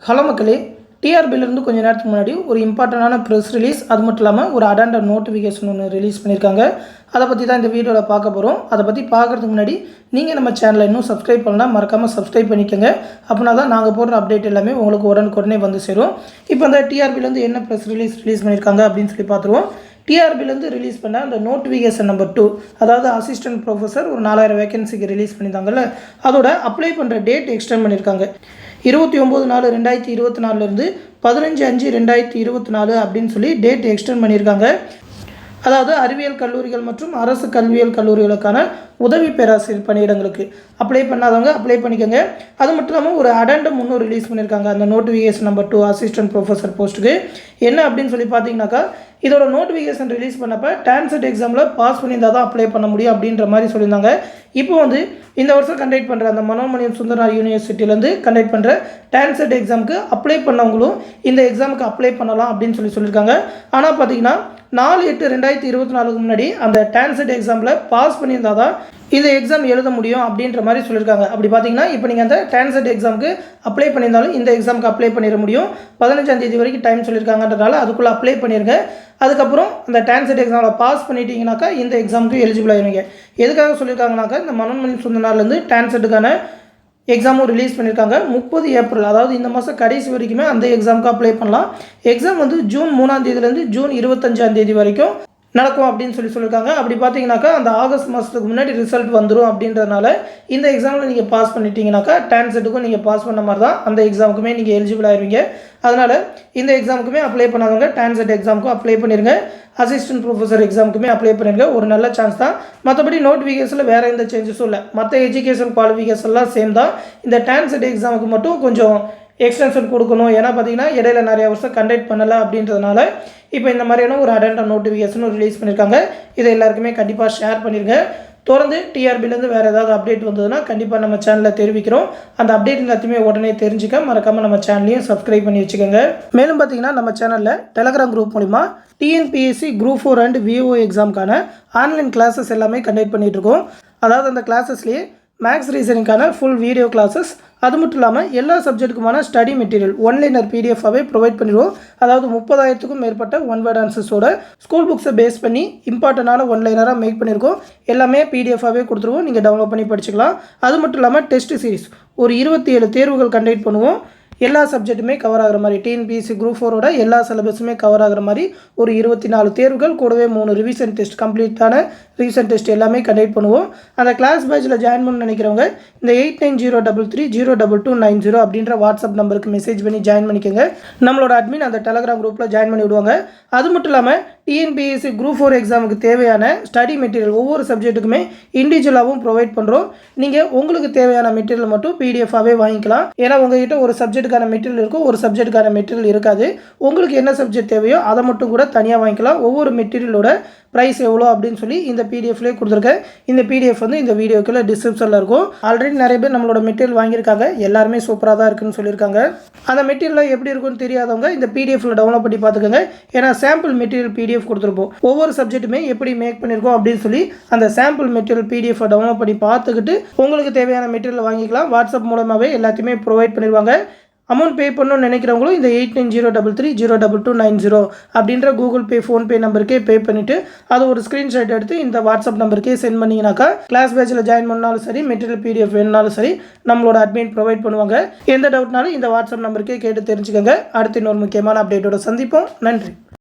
Hello மக்களே, டிஆர்பியிலேருந்து கொஞ்சம் நேரத்துக்கு முன்னாடி ஒரு இம்பார்ட்டண்டான ப்ரெஸ் ரிலீஸ், அது மட்டும் இல்லாமல் ஒரு அடெண்டர் நோட்டிஃபிகேஷன் ஒன்று ரிலீஸ் பண்ணியிருக்காங்க. அதை பற்றி தான் இந்த வீடியோவில் பார்க்க போகிறோம். அதை பற்றி பார்க்குறதுக்கு முன்னாடி நீங்கள் நம்ம சேனலை இன்னும் சப்ஸ்கிரைப் பண்ணலாம், மறக்காமல் சப்ஸ்கிரைப் பண்ணிக்கோங்க. அப்படின்னா தான் நாங்கள் போடுற அப்டேட் எல்லாமே உங்களுக்கு உடனுக்குடனே வந்து சேரும். இப்போ அந்த டிஆர்பியிலேருந்து என்ன ப்ரெஸ் ரிலீஸ் பண்ணியிருக்காங்க அப்படின்னு சொல்லி பார்த்துருவோம். டிஆர்பிலேருந்து ரிலீஸ் பண்ண அந்த நோட்டிஃபிகேஷன் நம்பர் 2, அதாவது அசிஸ்டன்ட் ப்ரொஃபஸர் ஒரு 4000 வேகன்சிக்கு ரிலீஸ் பண்ணியிருந்தாங்கல்ல, அதோட அப்ளை பண்ணுற டேட் எக்ஸ்டெண்ட் பண்ணியிருக்காங்க. 29/4/2024 15/5/2024 அப்படின்னு சொல்லி டேட் எக்ஸ்டெண்ட் பண்ணியிருக்காங்க. அதாவது அறிவியல் கல்லூரிகள் மற்றும் அரசு கல்வியியல் கல்லூரிகளுக்கான உதவி பேராசிரியர் பணியிடங்களுக்கு அப்ளை பண்ணாதவங்க அப்ளை பண்ணிக்கோங்க. அது மட்டும் இல்லாமல் ஒரு அடெண்டம் இன்னும் ரிலீஸ் பண்ணியிருக்காங்க அந்த நோட்டிஃபிகேஷன் நம்பர் 2 அசிஸ்டன்ட் ப்ரொஃபஸர் போஸ்ட்டுக்கு. என்ன அப்படின்னு சொல்லி பார்த்தீங்கன்னாக்கா, இதோட நோட்டிஃபிகேஷன் ரிலீஸ் பண்ணப்போ டான்செட் எக்ஸாமில் பாஸ் பண்ணியிருந்தால் தான் அப்ளை பண்ண முடியும் அப்படின்ற மாதிரி சொல்லியிருந்தாங்க. இப்போ வந்து இந்த வருஷம் கண்டக்ட் பண்ணுற அந்த மனோன்மணியம் சுந்தரனார் யூனிவர்சிட்டியிலேருந்து கண்டக்ட் பண்ணுற டான்செட் எக்ஸாமுக்கு அப்ளை பண்ணவங்களும் இந்த எக்ஸாமுக்கு அப்ளை பண்ணலாம் அப்படின்னு சொல்லியிருக்காங்க. ஆனால் பார்த்தீங்கன்னா 4/8/2024 முன்னாடி அந்த டான்செட் எக்ஸாமில் பாஸ் பண்ணியிருந்தால் தான் இந்த எக்ஸாம் எழுத முடியும் அப்படின்ற மாதிரி சொல்லியிருக்காங்க. அப்படி பார்த்தீங்கன்னா இப்போ நீங்கள் அந்த டான்செட் எக்ஸாமுக்கு அப்ளை பண்ணியிருந்தாலும் இந்த எக்ஸாமுக்கு அப்ளை பண்ணிட முடியும். 15ஆம் தேதி வரைக்கும் டைம் சொல்லியிருக்காங்கன்றதால அதுக்குள்ளே அப்ளை பண்ணிடுங்க. அதுக்கப்புறம் அந்த டான்செட் எக்ஸாமில் பாஸ் பண்ணிட்டீங்கன்னாக்கா இந்த எக்ஸாமுக்கு எலிஜிபிள் ஆகிடுவீங்க. எதுக்காக சொல்லியிருக்காங்கனாக்கா, இந்த மனோன்மணியம் சுந்தரனார்லேருந்து டான்செட்டுக்கான எக்ஸாமும் ரிலீஸ் பண்ணியிருக்காங்க. 30 ஏப்ரல், அதாவது இந்த மாதம் கடைசி வரைக்குமே அந்த எக்ஸாமுக்கு அப்ளை பண்ணலாம். எக்ஸாம் வந்து ஜூன் 3ஆம் தேதியிலேருந்து ஜூன் 25ஆம் தேதி வரைக்கும் நடக்கும் அப்படின்னு சொல்லியிருக்காங்க. அப்படி பார்த்தீங்கன்னாக்கா அந்த ஆகஸ்ட் மாதத்துக்கு முன்னாடி ரிசல்ட் வந்துடும் அப்படின்றதுனால இந்த எக்ஸாமில் நீங்கள் பாஸ் பண்ணிட்டீங்கன்னாக்கா டான்செட்டுக்கும் நீங்கள் பாஸ் பண்ண மாதிரி தான் அந்த எக்ஸாமுக்குமே நீங்கள் எலிஜிபிள் ஆகிருவீங்க. அதனால் இந்த எக்ஸாமுக்குமே அப்ளை பண்ணாதவங்க டான்செட் எக்ஸாமுக்கும் அப்ளை பண்ணிடுங்க. அசிஸ்டன்ட் ப்ரொஃபஸர் எக்ஸாமுக்குமே அப்ளை பண்ணிடுங்க. ஒரு நல்ல சான்ஸ் தான். மற்றபடி நோட்டிஃபிகேஷனில் வேறு எந்த சேஞ்சஸும் இல்லை. மற்ற எஜுகேஷன் குவாலிஃபிகேஷன்லாம் சேம் தான். இந்த டான்செட் எக்ஸாமுக்கு மட்டும் கொஞ்சம் எக்ஸ்டென்ஷன் கொடுக்கணும். ஏன்னா பார்த்தீங்கன்னா இடையில நிறைய வருஷம் கண்டக்ட் பண்ணலை அப்படின்றதுனால இப்போ இந்த மாதிரியான ஒரு அடெண்டர் நோட்டிஃபிகேஷனும் ரிலீஸ் பண்ணியிருக்காங்க. இதை எல்லாருக்குமே கண்டிப்பாக ஷேர் பண்ணிடுங்க. தொடர்ந்து டிஆர்பிலேருந்து வேறு ஏதாவது அப்டேட் வந்ததுன்னா கண்டிப்பாக நம்ம சேனலில் தெரிவிக்கிறோம். அந்த அப்டேட் எல்லாத்தையுமே உடனே தெரிஞ்சுக்க மறக்காமல் நம்ம சேனலையும் சப்ஸ்கிரைப் பண்ணி வச்சுக்கோங்க. மேலும் பார்த்தீங்கன்னா நம்ம சேனலில் டெலகிராம் குரூப் மூலிமா டிஎன்பிஎஸ்சி குரூப் 4 அண்ட் விஓ எக்ஸாமுக்கான ஆன்லைன் கிளாஸஸ் எல்லாமே கண்டக்ட் பண்ணிகிட்ருக்கோம். அதாவது அந்த கிளாஸஸ்லேயே மேக்ஸ் ரீசனிங்கான ஃபுல் வீடியோ கிளாஸஸ், அது மட்டும் இல்லாமல் எல்லா சப்ஜெக்ட்டுக்குமான ஸ்டடி மெட்டீரியல் ஒன்லைனர் பிடிஎஃபாகவே ப்ரொவைட் பண்ணிடுவோம். அதாவது 30,000க்கும் மேற்பட்ட ஒன் வேர்ட் ஆன்சர்ஸோட ஸ்கூல் புக்ஸை பேஸ் பண்ணி இம்பார்ட்டண்டான ஒன்லைனராக மேக் பண்ணியிருக்கோம். எல்லாமே பிடிஎஃபாகவே கொடுத்துருவோம், நீங்கள் டவுன்லோட் பண்ணி படிச்சுக்கலாம். அது மட்டும் இல்லாமல் டெஸ்ட் சீரிஸ் ஒரு 27 தேர்வுகள் கண்டக்ட் பண்ணுவோம். எல்லா சப்ஜெக்ட்டுமே கவர் ஆகிற மாதிரி, டிஎன்பிஎஸ்சி குரூப் 4ஓட எல்லா சிலபஸுமே கவர் ஆகிற மாதிரி ஒரு 24 தேர்வுகள் கூடவே 3 ரிவிஷன் டெஸ்ட், கம்ப்ளீட்டான ரிவிஷன் டெஸ்ட் எல்லாமே கண்டக்ட் பண்ணுவோம். அந்த கிளாஸ் பேட்சில் ஜாயின் பண்ண நினைக்கிறவங்க இந்த 8903302290 அப்படின்ற வாட்ஸ்அப் நம்பருக்கு மெசேஜ் பண்ணி ஜாயின் பண்ணிக்கோங்க. நம்மளோட அட்மின் அந்த டெலகிராம் குரூப்பில் ஜாயின் பண்ணி விடுவாங்க. அது மட்டும் இல்லாமல் டிஎன்பிஎஸ்சி குரூப் 4 எக்ஸாமுக்கு தேவையான ஸ்டடி மெட்டீரியல் ஒவ்வொரு சப்ஜெக்ட்டுக்குமே இண்டிவிஜுவலாகவும் ப்ரொவைட் பண்ணுறோம். நீங்கள் உங்களுக்கு தேவையான மெட்டீரியல் மட்டும் பிடிஎஃபாகவே வாங்கிக்கலாம். ஏன்னா உங்கள்கிட்ட ஒரு சப்ஜெக்ட்டுக்கான மெட்டீரியல் இருக்கும், ஒரு சப்ஜெக்ட்டுக்கான மெட்டீரியல் இருக்காது. உங்களுக்கு என்ன சப்ஜெக்ட் தேவையோ அதை மட்டும் கூட தனியாக வாங்கிக்கலாம். ஒவ்வொரு மெட்டீரியலோட ப்ரைஸ் எவ்வளோ அப்படின்னு சொல்லி இந்த பிடிஎஃப்லேயே கொடுத்துருக்கேன். இந்த பிடிஎஃப் வந்து இந்த வீடியோக்குள்ள டிஸ்கிரிப்ஷனில் இருக்கும். ஆல்ரெடி நிறைய பேர் நம்மளோட மெட்டீரியல் வாங்கியிருக்காங்க, எல்லாருமே சூப்பராக தான் இருக்குன்னு சொல்லியிருக்காங்க. அந்த மெட்டீரியல் எப்படி இருக்குன்னு தெரியாதவங்க இந்த பிடிஎஃப்ல டவுன்லோட் பண்ணி பார்த்துக்கோங்க. ஏன்னா சாம்பிள் மெட்டீரியல் பிடிஎஃப் கொடுத்துருப்போம். ஒவ்வொரு சப்ஜெக்ட்டுமே எப்படி மேக் பண்ணியிருக்கோம் அப்படின்னு சொல்லி அந்த சாம்பிள் மெட்டீரியல் பிடிஎஃப் டவுன்லோட் பண்ணி பார்த்துக்கிட்டு உங்களுக்கு தேவையான மெட்டீரியல் வாங்கிக்கலாம். வாட்ஸ்அப் மூலமாகவே எல்லாத்தையுமே ப்ரொவைட் பண்ணிடுவாங்க. அமௌண்ட் பே பண்ணணும்னு நினைக்கிறவங்களும் இந்த 8903302290 அப்படின்ற கூகுள் பே, ஃபோன்பே நம்பருக்கே பே பண்ணிவிட்டு அது ஒரு ஸ்க்ரீன்ஷாட் எடுத்து இந்த வாட்ஸ்அப் நம்பருக்கே சென்ட் பண்ணிங்கனாக்கா கிளாஸ் பேட்சில் ஜாயின் பண்ணாலும் சரி, மெட்டீரியல் பிடிஎஃப் வேணுனாலும் சரி நம்மளோட அட்மின் ப்ரொவைட் பண்ணுவாங்க. எந்த டவுட்னாலும் இந்த வாட்ஸ்அப் நம்பருக்கே கேட்டு தெரிஞ்சுக்கோங்க. அடுத்து இன்னொரு முக்கியமான அப்டேட்டோட சந்திப்போம். நன்றி.